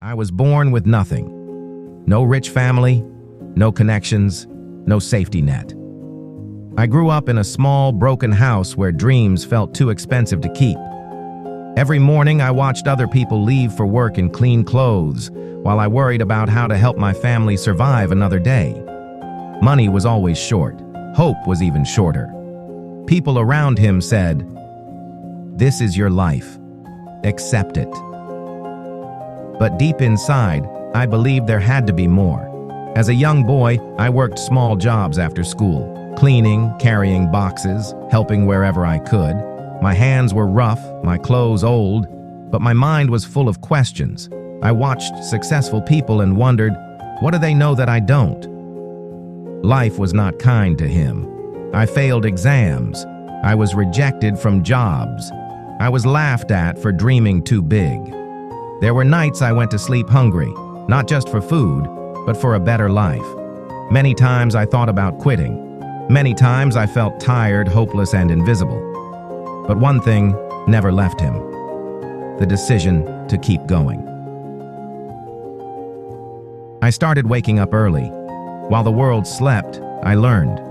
I was born with nothing. No rich family, no connections, no safety net. I grew up in a small, broken house where dreams felt too expensive to keep. Every morning I watched other people leave for work in clean clothes, while I worried about how to help my family survive another day. Money was always short. Hope was even shorter. People around him said, "This is your life. Accept it." But deep inside, I believed there had to be more. As a young boy, I worked small jobs after school, cleaning, carrying boxes, helping wherever I could. My hands were rough, my clothes old, but my mind was full of questions. I watched successful people and wondered, what do they know that I don't? Life was not kind to him. I failed exams. I was rejected from jobs. I was laughed at for dreaming too big. There were nights I went to sleep hungry, not just for food, but for a better life. Many times I thought about quitting. Many times I felt tired, hopeless, and invisible. But one thing never left him: the decision to keep going. I started waking up early. While the world slept, I learned.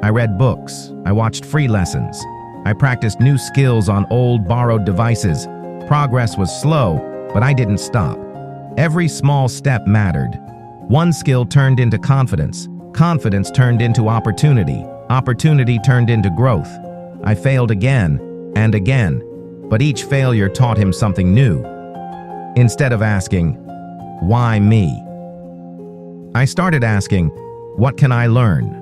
I read books. I watched free lessons. I practiced new skills on old, borrowed devices. Progress was slow, but I didn't stop. Every small step mattered. One skill turned into confidence. Confidence turned into opportunity. Opportunity turned into growth. I failed again and again, but each failure taught him something new. Instead of asking, "Why me?" I started asking, "What can I learn?"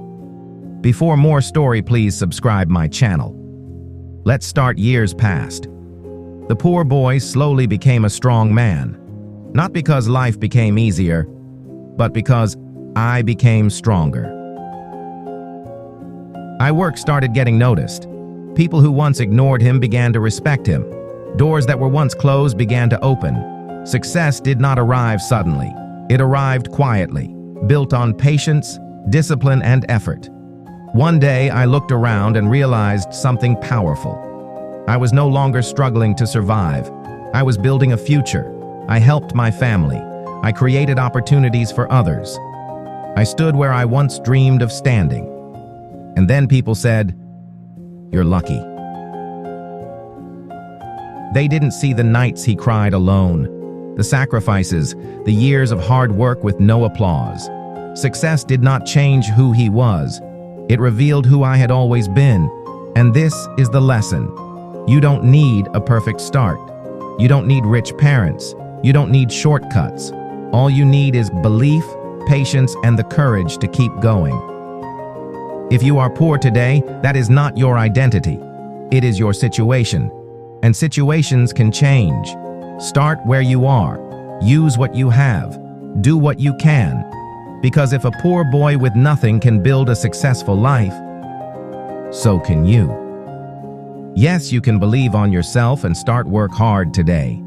Before more story, please subscribe my channel. Let's start. Years passed. The poor boy slowly became a strong man. Not because life became easier, but because I became stronger. My work started getting noticed. People who once ignored him began to respect him. Doors that were once closed began to open. Success did not arrive suddenly. It arrived quietly, built on patience, discipline, and effort. One day, I looked around and realized something powerful. I was no longer struggling to survive. I was building a future. I helped my family. I created opportunities for others. I stood where I once dreamed of standing. And then people said, "You're lucky." They didn't see the nights he cried alone, the sacrifices, the years of hard work with no applause. Success did not change who he was. It revealed who I had always been. And this is the lesson. You don't need a perfect start. You don't need rich parents. You don't need shortcuts. All you need is belief, patience, and the courage to keep going. If you are poor today, that is not your identity. It is your situation. And situations can change. Start where you are. Use what you have. Do what you can. Because if a poor boy with nothing can build a successful life, so can you. Yes, you can believe on yourself and start work hard today.